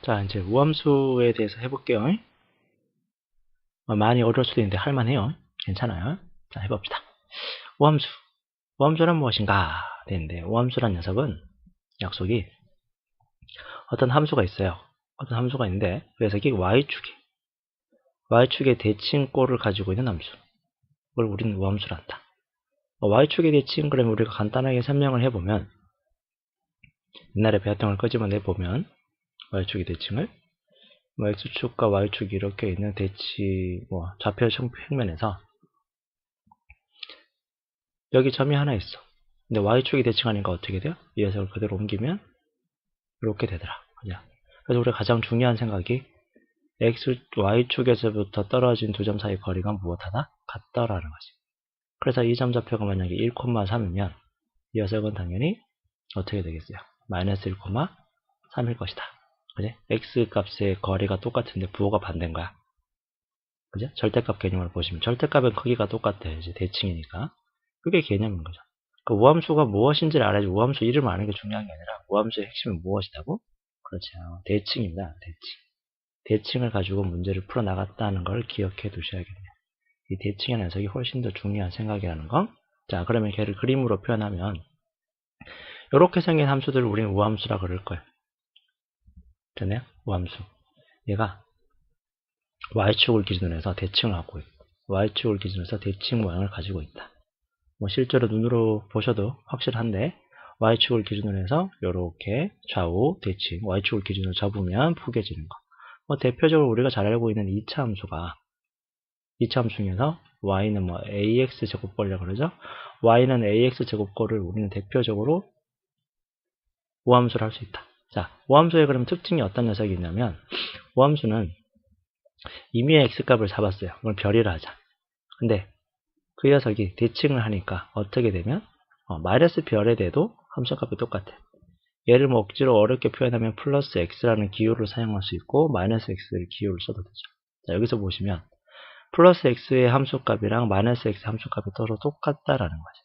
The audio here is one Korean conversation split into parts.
자, 이제 우함수에 대해서 해볼게요. 많이 어려울 수도 있는데 할만해요. 괜찮아요. 자, 해봅시다. 우함수. 우함수란 무엇인가? 되는데, 우함수란 녀석은 약속이 어떤 함수가 있어요. 어떤 함수가 있는데, 그 녀석이 y축의 대칭꼴을 가지고 있는 함수. 그걸 우리는 우함수라 한다. y축의 대칭, 그러면 우리가 간단하게 설명을 해보면, 옛날에 배웠던 걸 끄집어내보면, y축의 대칭을 x축과 y축이 이렇게 있는 좌표 평면에서 여기 점이 하나 있어. 근데 y축이 대칭하니까 어떻게 돼요? 이 녀석을 그대로 옮기면 이렇게 되더라. 그래서 우리가 가장 중요한 생각이 y축에서부터 떨어진 두 점 사이 거리가 무엇하다? 같다라는 거지. 그래서 이 점 좌표가 만약에 1,3이면 이 녀석은 당연히 어떻게 되겠어요? 마이너스 1,3일 것이다. 그지? x 값의 거리가 똑같은데 부호가 반대인 거야. 그죠? 절대값 개념을 보시면 절대값은 크기가 똑같아요. 이제 대칭이니까. 그게 개념인 거죠. 그 우함수가 무엇인지를 알아야지 우함수 이름을 아는 게 중요한 게 아니라 우함수의 핵심은 무엇이다고? 그렇죠. 대칭입니다. 대칭을 가지고 문제를 풀어나갔다는 걸 기억해 두셔야겠네요. 이 대칭의 녀석이 훨씬 더 중요한 생각이라는 거. 자, 그러면 걔를 그림으로 표현하면 이렇게 생긴 함수들을 우리는 우함수라 그럴 거예요. 됐나요? 우함수. 얘가 y축을 기준으로 해서 대칭을 갖고 있고 y축을 기준으로 해서 대칭 모양을 가지고 있다. 실제로 눈으로 보셔도 확실한데 y축을 기준으로 해서 이렇게 좌우 대칭 y축을 기준으로 접으면 푸겨지는 거. 대표적으로 우리가 잘 알고 있는 2차 함수가 2차 함수 중에서 y는 ax 제곱꼴이라고 그러죠. y는 ax 제곱꼴을 우리는 대표적으로 우함수를 할 수 있다. 자, 우함수의 그럼 특징이 어떤 녀석이 있냐면 우함수는 임의의 x값을 잡았어요. 그걸 별이라 하자. 근데 그 녀석이 대칭을 하니까 어떻게 되면 마이너스 별에 대도 함수값이 똑같아. 얘를 억지로 어렵게 표현하면 플러스 x라는 기호를 사용할 수 있고 마이너스 x를 기호를 써도 되죠. 자, 여기서 보시면 플러스 x의 함수값이랑 마이너스 x 함수값이 서로 똑같다라는 거죠.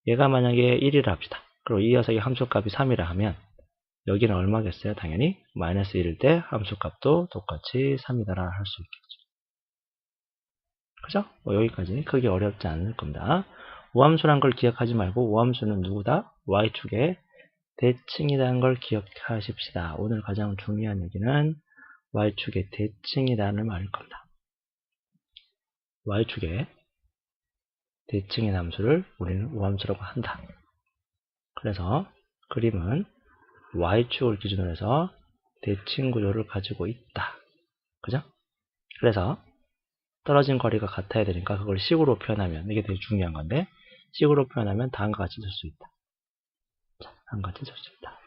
얘가 만약에 1이라 합시다. 그리고 이 녀석의 함수값이 3이라 하면 여기는 얼마겠어요? 당연히 마이너스 1일 때 함수값도 똑같이 3이다라 할 수 있겠죠. 그죠? 여기까지 크게 어렵지 않을 겁니다. 우함수란 걸 기억하지 말고 우함수는 누구다? y축의 대칭이라는 걸 기억하십시다. 오늘 가장 중요한 얘기는 y축의 대칭이라는 말일 겁니다. y축의 대칭인 함수를 우리는 우함수라고 한다. 그래서 그림은 y축을 기준으로 해서 대칭 구조를 가지고 있다. 그죠? 그래서 떨어진 거리가 같아야 되니까 그걸 식으로 표현하면 이게 되게 중요한 건데 식으로 표현하면 다음과 같이 쓸 수 있다. 자, 다음과 같이 쓸 수 있다.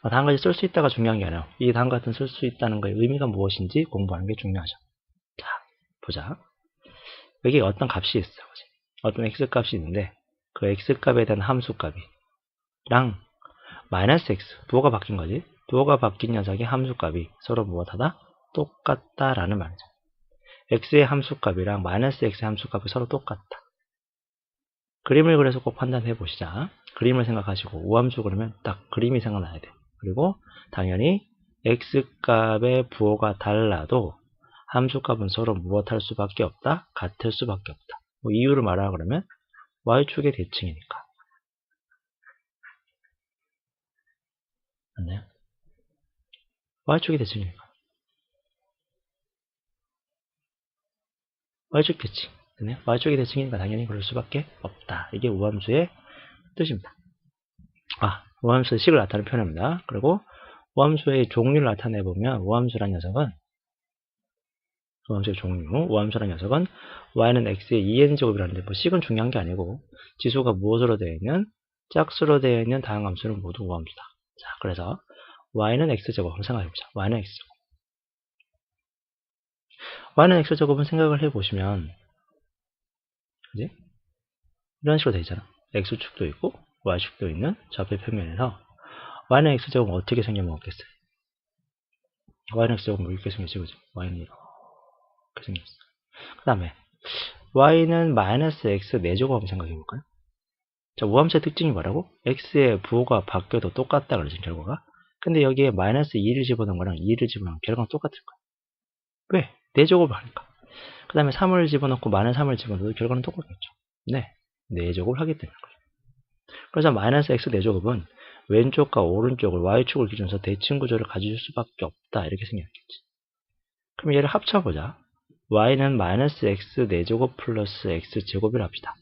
다음과 같이 쓸 수 있다가 중요한 게 아니라 이 다음과 같은 쓸 수 있다는 거의 의미가 무엇인지 공부하는 게 중요하죠. 자, 보자. 여기 어떤 값이 있어. 어떤 x값이 있는데 그 x값에 대한 함수값이랑 마이너스 x, 부호가 바뀐 거지. 부호가 바뀐 녀석의 함수값이 서로 무엇하다? 똑같다라는 말이죠. x의 함수값이랑 마이너스 x의 함수값이 서로 똑같다. 그림을 그려서 꼭 판단해 보시자. 그림을 생각하시고 우함수 그러면 딱 그림이 생각나야 돼. 그리고 당연히 x값의 부호가 달라도 함수값은 서로 무엇할 수밖에 없다? 같을 수밖에 없다. 이유를 말하라 그러면 y축의 대칭이니까. 맞나요? y축의 대칭이니까. y축 대칭. 맞나요? y축의 대칭이니까 당연히 그럴 수밖에 없다. 이게 우함수의 뜻입니다. 우함수의 식을 나타내는 표현입니다. 그리고 우함수의 종류를 나타내보면 우함수란 녀석은 우함수의 종류, 우함수란 녀석은 y는 x의 2n제곱이라는데 식은 중요한 게 아니고 지수가 무엇으로 되어 있는 짝수로 되어 있는 다양한 함수는 모두 우함수다. 자, 그래서 y는 x제곱 한번 생각해보자. y는 x제곱. y는 x제곱은 생각을 해보시면 그지? 이런 식으로 되어 있잖아. x축도 있고 y축도 있는 좌표 평면에서 y는 x제곱은 어떻게 생겨먹겠어요? y는 x제곱은 이렇게 생겼지, 그죠? y는 이렇게 생겼어. 그 다음에 y는 마이너스 x 4제곱 한번 생각해볼까요? 자, 우함수의 특징이 뭐라고? x의 부호가 바뀌어도 똑같다 그러지, 결과가. 근데 여기에 마이너스 2를 집어넣은 거랑 2를 집어넣으면 결과는 똑같을 거야. 왜? 4제곱을 하니까. 그 다음에 3을 집어넣고 마이너스 3을 집어넣어도 결과는 똑같겠죠. 네. 4제곱을 하기 때문에 그래요. 그래서 마이너스 x 4제곱은 왼쪽과 오른쪽을 y축을 기준으로 해서 대칭 구조를 가질 수밖에 없다. 이렇게 생각했겠지. 그럼 얘를 합쳐보자. y는 마이너스 x 4제곱 플러스 x제곱이라 합시다.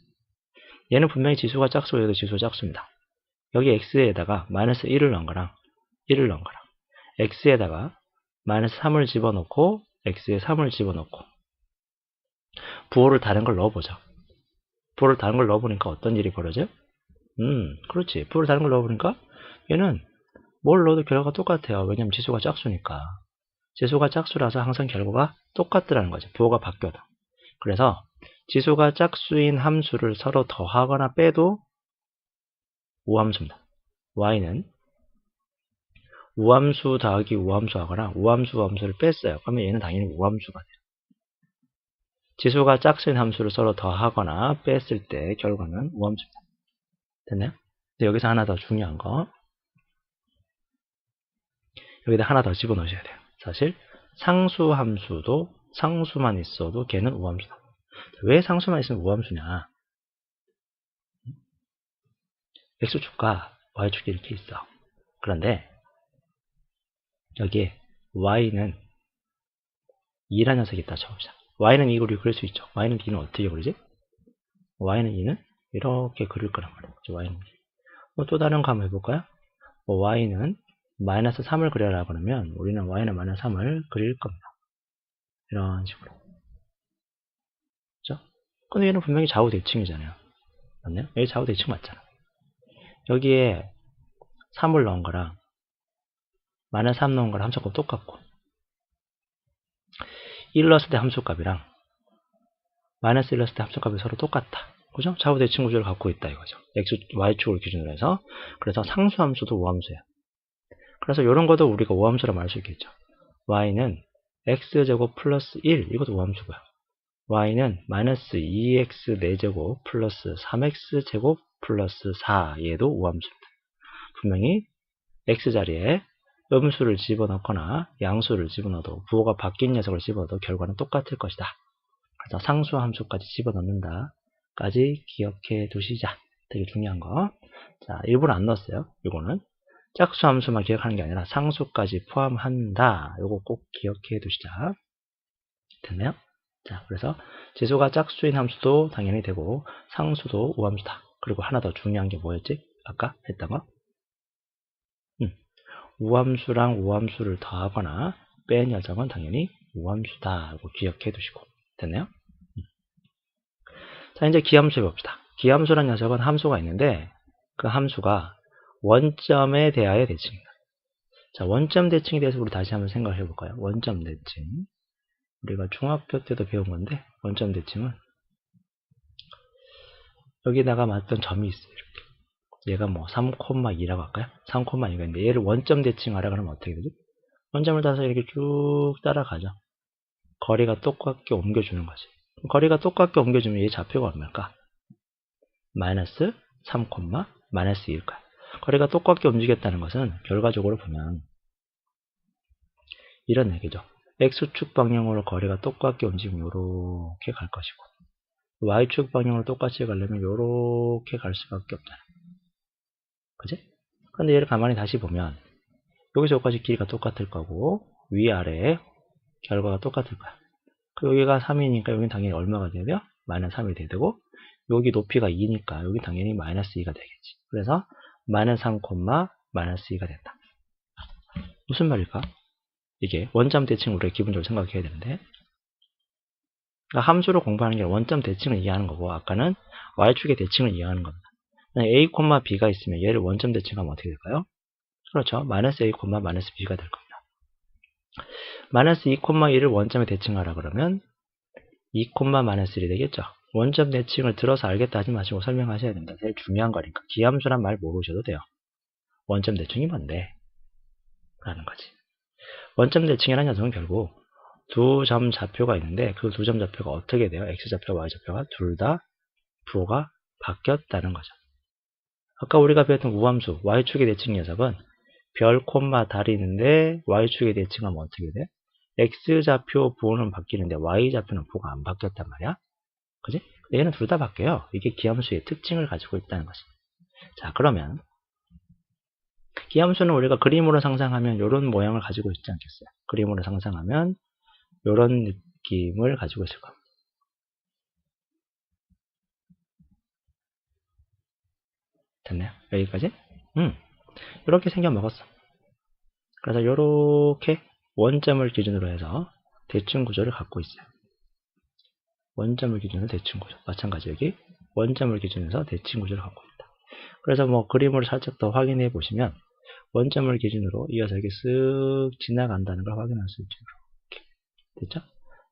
얘는 분명히 지수가 짝수고 얘도 지수가 짝수입니다. 여기 x에다가 마이너스 1을 넣은 거랑 1을 넣은 거랑 x에다가 마이너스 3을 집어넣고 x에 3을 집어넣고 부호를 다른 걸 넣어보자. 부호를 다른 걸 넣어보니까 어떤 일이 벌어져요? 그렇지. 부호를 다른 걸 넣어보니까 얘는 뭘 넣어도 결과가 똑같아요. 왜냐면 지수가 짝수니까. 지수가 짝수라서 항상 결과가 똑같더라는 거죠. 부호가 바뀌어도. 그래서 지수가 짝수인 함수를 서로 더하거나 빼도 우함수입니다. y는 우함수 더하기 우함수 하거나 우함수 우함수를 뺐어요. 그러면 얘는 당연히 우함수가 돼요. 지수가 짝수인 함수를 서로 더하거나 뺐을 때 결과는 우함수입니다. 됐나요? 근데 여기서 하나 더 중요한 거, 여기다 하나 더 집어넣으셔야 돼요. 사실 상수 함수도 상수만 있어도 걔는 우함수다. 왜 상수만 있으면 우함수냐? x축과 y축이 이렇게 있어. 그런데 여기에 y는 2라는 녀석이 있다 쳐봅시다. y는 이걸 그릴 수 있죠. y는 2는 어떻게 그리지? y는 2는 이렇게 그릴 거란 말이죠. y는 2. 또 다른 거 한번 해볼까요? y는 마이너스 3을 그려라 그러면 우리는 y는 마이너스 3을 그릴 겁니다. 이런 식으로. 그죠? 근데 얘는 분명히 좌우 대칭이잖아요. 맞나요? 여기 좌우 대칭 맞잖아. 여기에 3을 넣은 거랑 마이너스 3 넣은 거랑 함수값 똑같고 1 넣었을 때 함수값이랑 마이너스 1 넣었을 때 함수값이 서로 똑같다. 그죠? 좌우 대칭 구조를 갖고 있다 이거죠. x, y축을 기준으로 해서. 그래서 상수함수도 우함수야. 그래서 이런 것도 우리가 우함수라 말할 수 있겠죠. y는 x제곱 플러스 1 이것도 우함수고요. y는 마이너스 2x 4제곱 플러스 3x제곱 플러스 4 얘도 우함수입니다. 분명히 x자리에 음수를 집어넣거나 양수를 집어넣어도 부호가 바뀐 녀석을 집어넣어도 결과는 똑같을 것이다. 그래서 상수함수까지 집어넣는다 까지 기억해 두시자. 되게 중요한 거. 자, 일부러 안 넣었어요. 이거는 짝수함수만 기억하는 게 아니라 상수까지 포함한다. 요거 꼭 기억해 두시자. 됐나요? 자, 그래서 지수가 짝수인 함수도 당연히 되고 상수도 우함수다. 그리고 하나 더 중요한 게 뭐였지? 아까 했던 거? 우함수랑 우함수를 더하거나 뺀 녀석은 당연히 우함수다. 라고 기억해 두시고. 됐나요? 자, 이제 기함수 해봅시다. 기함수란 녀석은 함수가 있는데 그 함수가 원점에 대하여 대칭입니다. 자, 원점 대칭에 대해서 우리 다시 한번 생각을 해볼까요? 원점 대칭. 우리가 중학교 때도 배운 건데 원점 대칭은 여기다가 맞던 점이 있어요. 이렇게. 얘가 뭐 3,2라고 할까요? 3,2가 있는데 얘를 원점 대칭하라 그러면 어떻게 되죠? 원점을 따서 이렇게 쭉 따라가죠. 거리가 똑같게 옮겨주는 거지. 거리가 똑같게 옮겨주면 얘 좌표가 얼마일까? 마이너스 3, 마이너스 2일까요? 거리가 똑같게 움직였다는 것은 결과적으로 보면 이런 얘기죠. x축 방향으로 거리가 똑같게 움직이면 이렇게 갈 것이고 y축 방향으로 똑같이 가려면 이렇게 갈 수밖에 없잖아. 그지? 그런데 얘를 가만히 다시 보면 여기서 여기까지 길이가 똑같을 거고 위아래 결과가 똑같을 거야. 여기가 3이니까 여기는 당연히 얼마가 돼야 돼요? 마이너스 3이 돼야 되고 여기 높이가 2니까 여기 당연히 마이너스 2가 되겠지. 그래서 마이너스 3, 마이너스 2가 된다. 무슨 말일까? 이게 원점 대칭을 우리가 기본적으로 생각해야 되는데 그러니까 함수로 공부하는 게 원점 대칭을 이해하는 거고 아까는 y축의 대칭을 이해하는 겁니다. a, b가 있으면 얘를 원점 대칭하면 어떻게 될까요? 그렇죠. 마이너스 a, 마이너스 b가 될 겁니다. 마이너스 2, 1을 원점에 대칭하라 그러면 2, 마이너스 1이 되겠죠. 원점 대칭을 들어서 알겠다 하지 마시고 설명하셔야 됩니다. 제일 중요한 거니까. 기함수란 말 모르셔도 돼요. 원점 대칭이 뭔데? 라는 거지. 원점 대칭이라는 녀석은 결국 두 점 좌표가 있는데 그 두 점 좌표가 어떻게 돼요? x좌표와 y좌표가 둘 다 부호가 바뀌었다는 거죠. 아까 우리가 배웠던 우함수 y축의 대칭 녀석은 별, 콤마, 달이 있는데 y축의 대칭하면 어떻게 돼? x좌표 부호는 바뀌는데 y좌표는 부호가 안 바뀌었단 말이야. 그지? 얘는 둘 다 바뀌어요. 이게 기함수의 특징을 가지고 있다는 거지. 자, 그러면 기함수는 우리가 그림으로 상상하면 이런 모양을 가지고 있지 않겠어요? 그림으로 상상하면 이런 느낌을 가지고 있을 겁니다. 됐나요? 여기까지? 이렇게 생겨 먹었어. 그래서 이렇게 원점을 기준으로 해서 대칭 구조를 갖고 있어요. 원점을 기준으로 대칭 구조. 마찬가지 여기 원점을 기준으로 해서 대칭 구조를 갖고 있다. 그래서 뭐 그림을 살짝 더 확인해 보시면 원점을 기준으로 이 녀석이 쓱 지나간다는 걸 확인할 수 있죠. 이렇게. 됐죠?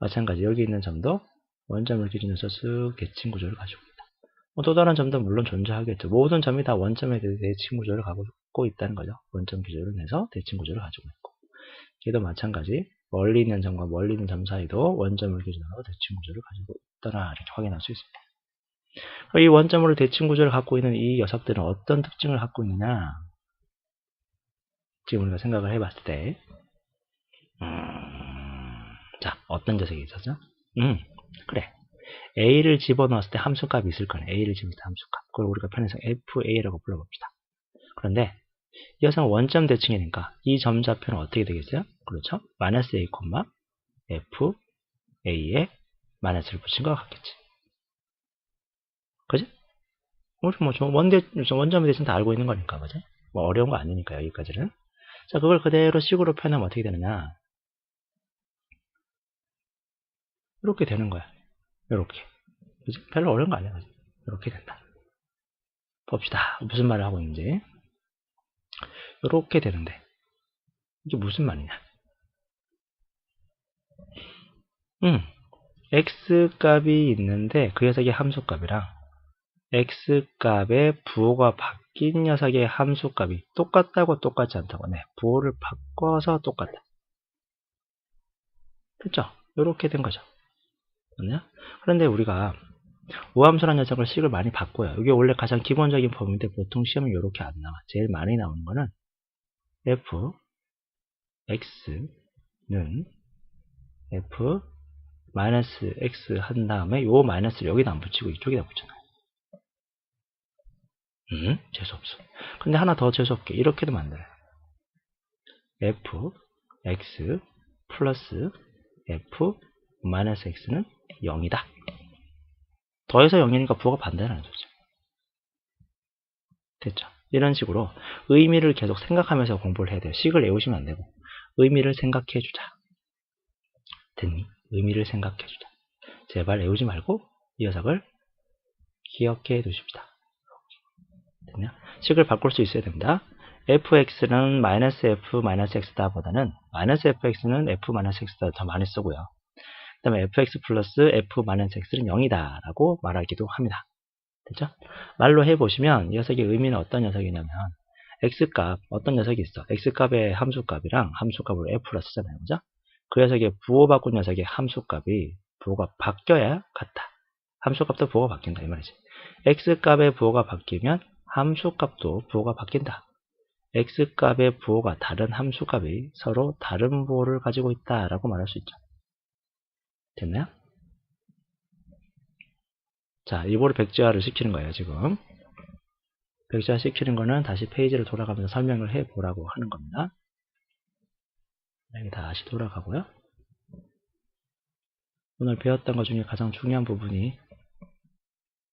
마찬가지 여기 있는 점도 원점을 기준으로 해서 쓱 대칭 구조를 가지고 있다. 또 다른 점도 물론 존재하겠죠. 모든 점이 다 원점에 대해 대칭 구조를 갖고 있다는 거죠. 원점 기준으로 해서 대칭 구조를 가지고 있고. 얘도 마찬가지 멀리 있는 점과 멀리 있는 점 사이도 원점을 기준으로 대칭 구조를 가지고 있더라 이렇게 확인할 수 있습니다. 이 원점으로 대칭 구조를 갖고 있는 이 녀석들은 어떤 특징을 갖고 있느냐? 지금 우리가 생각을 해봤을 때 자, 어떤 녀석이 있었죠? 그래. A를 집어넣었을 때 함수값이 있을 거네. A를 집어넣을 때 함수값. 그걸 우리가 편해서 FA라고 불러봅시다. 그런데 이 녀석은 원점 대칭이니까 이 점좌표는 어떻게 되겠어요? 그렇죠? 마이너스 A, F, A에 마이너스를 붙인 것 같겠지. 그지? 우리 뭐 원점에 대해서는 다 알고 있는 거니까, 그지? 뭐 어려운 거 아니니까, 여기까지는. 자, 그걸 그대로 식으로 표현하면 어떻게 되느냐? 이렇게 되는 거야. 이렇게. 그지? 별로 어려운 거 아니야, 그지? 이렇게 된다. 봅시다. 무슨 말을 하고 있는지. 이렇게 되는데. 이게 무슨 말이냐? x 값이 있는데 그 녀석의 함수 값이랑 x 값의 부호가 바뀐 녀석의 함수 값이 똑같다고 똑같지 않다고. 네, 부호를 바꿔서 똑같다. 됐죠? 이렇게 된 거죠. 그런데 우리가 우함수라는 녀석을 식을 많이 바꿔요. 이게 원래 가장 기본적인 범위인데 보통 시험은 이렇게 안 나와. 제일 많이 나오는 거는 f x는 f 마이너스 x 한 다음에 요 마이너스를 여기다 안 붙이고 이쪽에다 붙여놔요. 재수없어. 근데 하나 더 재수없게 이렇게도 만들어요. f x 플러스 f 마이너스 x는 0이다. 더해서 0이니까 부호가 반대라는 거죠. 됐죠? 이런 식으로 의미를 계속 생각하면서 공부를 해야 돼요. 식을 외우시면 안 되고 의미를 생각해 주자. 됐니? 의미를 생각해 주자. 제발 외우지 말고 이 녀석을 기억해 두십시다. 됐냐? 식을 바꿀 수 있어야 됩니다. fx는 마이너스 f 마이너스 x다 보다는 마이너스 fx는 f 마이너스 x다 더 많이 쓰고요. 그 다음에 fx 플러스 f 마이너스 x는 0이다 라고 말하기도 합니다. 됐죠? 말로 해보시면 이 녀석의 의미는 어떤 녀석이냐면 x값 어떤 녀석이 있어. x값의 함수값이랑 함수값으로 f라 쓰잖아요. 그죠? 그 녀석의 부호 바꾼 녀석의 함수값이 부호가 바뀌어야 같다. 함수값도 부호가 바뀐다 이 말이지. x값의 부호가 바뀌면 함수값도 부호가 바뀐다. x값의 부호가 다른 함수값이 서로 다른 부호를 가지고 있다 라고 말할 수 있죠. 됐나요? 자, 일부러 백지화를 시키는 거예요, 지금. 백지화 시키는 거는 다시 페이지를 돌아가면서 설명을 해보라고 하는 겁니다. 여기 다시 돌아가고요. 오늘 배웠던 것 중에 가장 중요한 부분이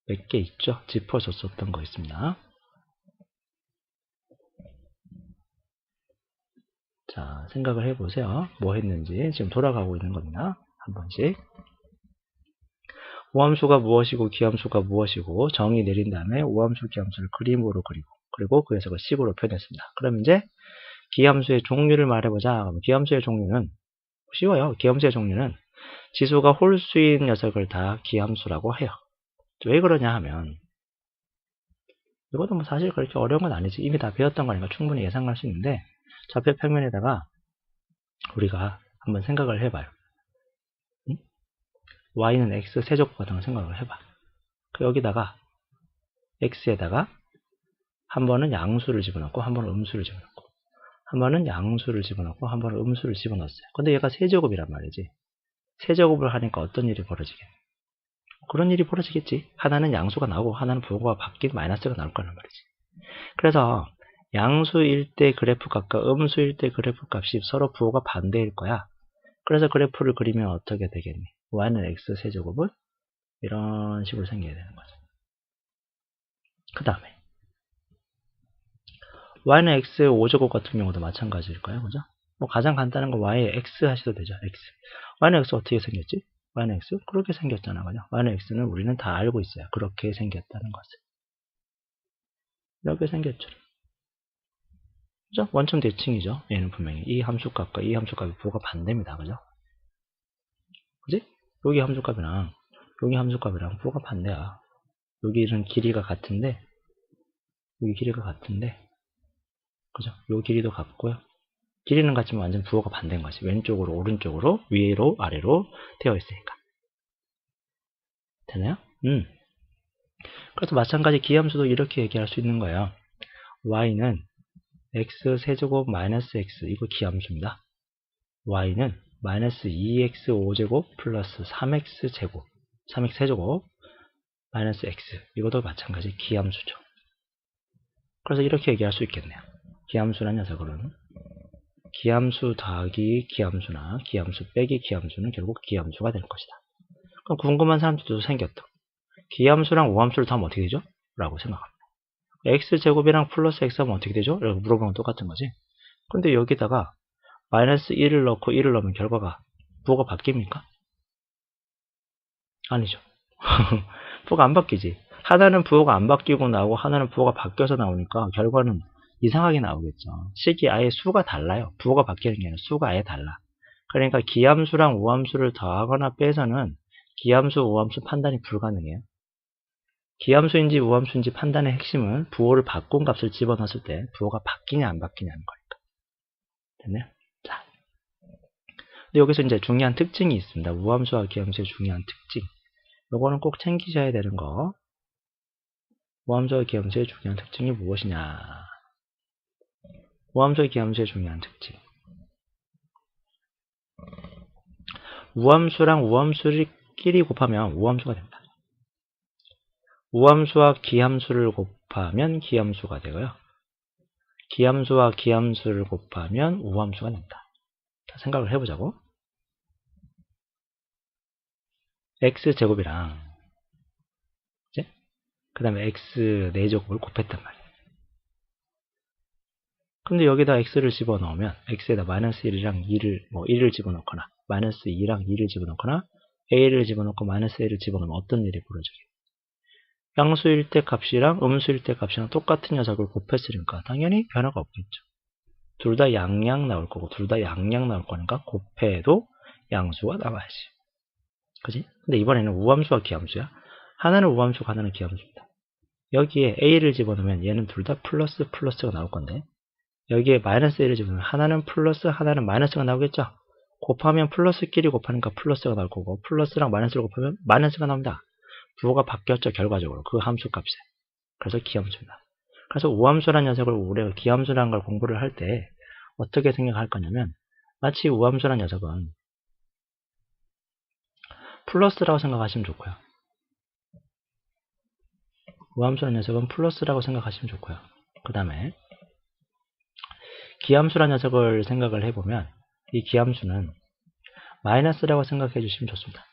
몇 개 있죠? 짚어줬었던 거 있습니다. 자, 생각을 해보세요. 뭐 했는지. 지금 돌아가고 있는 겁니다. 한 번씩. 우함수가 무엇이고 기함수가 무엇이고 정의 내린 다음에 우함수 기함수를 그림으로 그리고 그 녀석을 식으로 표현했습니다. 그럼 이제 기함수의 종류를 말해보자. 기함수의 종류는 쉬워요. 기함수의 종류는 지수가 홀수인 녀석을 다 기함수라고 해요. 왜 그러냐 하면 이것도 뭐 사실 그렇게 어려운 건 아니지. 이미 다 배웠던 거니까 충분히 예상할 수 있는데 좌표 평면에다가 우리가 한번 생각을 해봐요. y는 x 세제곱 같은 걸 생각을 해봐. 여기다가 x에다가 한 번은 양수를 집어넣고 한 번은 음수를 집어넣고 한 번은 양수를 집어넣고 한 번은 음수를 집어넣었어요. 근데 얘가 세제곱이란 말이지. 세제곱을 하니까 어떤 일이 벌어지겠니? 그런 일이 벌어지겠지. 하나는 양수가 나오고 하나는 부호가 바뀐 마이너스가 나올 거란 말이지. 그래서 양수일 때 그래프 값과 음수일 때 그래프 값이 서로 부호가 반대일 거야. 그래서 그래프를 그리면 어떻게 되겠니? y는 x 세제곱은 이런 식으로 생겨야 되는 거죠. 그 다음에 y는 x의 5제곱 같은 경우도 마찬가지일 거예요. 그죠? 뭐 가장 간단한 거 y의 x 하셔도 되죠. x. y는 x 어떻게 생겼지? y는 x? 그렇게 생겼잖아. 그죠? y는 x는 우리는 다 알고 있어요. 그렇게 생겼다는 것을. 이렇게 생겼죠. 그죠? 원점 대칭이죠. 얘는 분명히 이 함수값과 이 함수값의 부호가 반대입니다. 그죠? 그지? 여기 함수값이랑 여기 함수값이랑 부호가 반대야. 여기는 길이가 같은데 여기 길이가 같은데 그죠? 요 길이도 같고요. 길이는 같지만 완전 부호가 반대인 거지. 왼쪽으로 오른쪽으로 위로 아래로 되어 있으니까. 되나요? 그래서 마찬가지 기함수도 이렇게 얘기할 수 있는 거예요. y는 x 세제곱 마이너스 x 이거 기함수입니다. y는 마이너스 2x 5제곱 플러스 3x 제곱 3x 세제곱 마이너스 x 이것도 마찬가지 기함수죠. 그래서 이렇게 얘기할 수 있겠네요. 기함수란 녀석은 기함수 더하기 기함수나 기함수 빼기 기함수는 결국 기함수가 될 것이다. 그럼 궁금한 사람들도 생겼다. 기함수랑 우함수를 더하면 어떻게 되죠? 라고 생각합니다. x제곱이랑 플러스 x하면 어떻게 되죠? 라고 물어보면 똑같은 거지. 근데 여기다가 마이너스 1을 넣고 1을 넣으면 결과가 부호가 바뀝니까? 아니죠. 부호가 안 바뀌지. 하나는 부호가 안 바뀌고 나오고 하나는 부호가 바뀌어서 나오니까 결과는 이상하게 나오겠죠. 식이 아예 수가 달라요. 부호가 바뀌는 게 아니라 수가 아예 달라. 그러니까 기함수랑 우함수를 더하거나 빼서는 기함수, 우함수 판단이 불가능해요. 기함수인지 우함수인지 판단의 핵심은 부호를 바꾼 값을 집어넣었을 때 부호가 바뀌냐 안 바뀌냐는 거니까. 됐나요? 자, 근데 여기서 이제 중요한 특징이 있습니다. 우함수와 기함수의 중요한 특징. 요거는 꼭 챙기셔야 되는 거. 우함수와 기함수의 중요한 특징이 무엇이냐? 우함수와 기함수의 중요한 특징. 우함수랑 우함수끼리 곱하면 우함수가 됩니다. 우함수와 기함수를 곱하면 기함수가 되고요. 기함수와 기함수를 곱하면 우함수가 됩니다. 생각을 해보자고. x제곱이랑 그 다음에 x 4제곱을 곱했단 말이에요. 근데 여기다 x를 집어넣으면 x에다 마이너스 1이랑 2를 1을 집어넣거나 마이너스 2랑 2를 집어넣거나 a를 집어넣고 마이너스 a를 집어넣으면 어떤 일이 벌어져요? 양수일 때 값이랑 음수일 때 값이랑 똑같은 녀석을 곱했으니까 당연히 변화가 없겠죠. 둘 다 양양 나올 거고 둘 다 양양 나올 거니까 곱해도 양수가 나와야지. 그지? 근데 이번에는 우함수와 기함수야. 하나는 우함수고 하나는 기함수입니다. 여기에 a를 집어넣으면 얘는 둘 다 플러스 플러스가 나올 건데 여기에 마이너스 1을 집어넣으면 하나는 플러스 하나는 마이너스가 나오겠죠. 곱하면 플러스끼리 곱하니까 플러스가 나올 거고 플러스랑 마이너스를 곱하면 마이너스가 나옵니다. 부호가 바뀌었죠. 결과적으로 그 함수 값에. 그래서 기함수입니다. 그래서 우함수라는 녀석을 우리가 기함수라는 걸 공부를 할 때 어떻게 생각할 거냐면 마치 우함수라는 녀석은 플러스라고 생각하시면 좋고요. 우함수라는 녀석은 플러스라고 생각하시면 좋고요. 그 다음에 기함수라는 녀석을 생각을 해보면 이 기함수는 마이너스라고 생각해 주시면 좋습니다.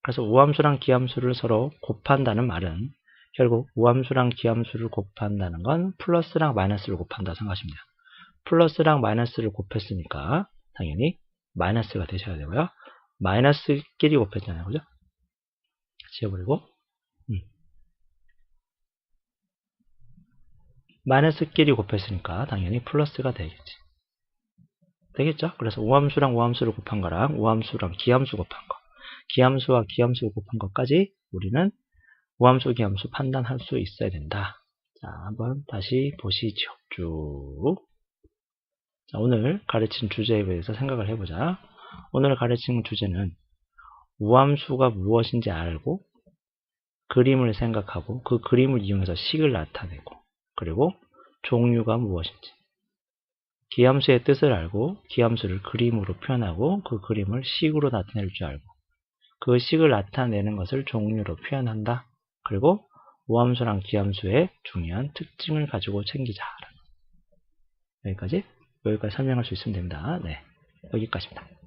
그래서 우함수랑 기함수를 서로 곱한다는 말은 결국 우함수랑 기함수를 곱한다는 건 플러스랑 마이너스를 곱한다 생각하시면 돼요. 플러스랑 마이너스를 곱했으니까 당연히 마이너스가 되셔야 되고요. 마이너스끼리 곱했잖아요. 그죠? 지워버리고 마이너스끼리 곱했으니까 당연히 플러스가 되겠지. 되겠죠? 그래서 우함수랑 우함수를 곱한 거랑 우함수랑 기함수 곱한 거 기함수와 기함수 곱한 것까지 우리는 우함수 기함수 판단할 수 있어야 된다. 자, 한번 다시 보시죠. 쭉. 자, 오늘 가르친 주제에 대해서 생각을 해보자. 오늘 가르친 주제는 우함수가 무엇인지 알고 그림을 생각하고 그 그림을 이용해서 식을 나타내고 그리고 종류가 무엇인지. 기함수의 뜻을 알고 기함수를 그림으로 표현하고 그 그림을 식으로 나타낼 줄 알고 그 식을 나타내는 것을 종류로 표현한다. 그리고 모함수랑 기함수의 중요한 특징을 가지고 챙기자. 여기까지 설명할 수 있으면 됩니다. 네, 여기까지입니다.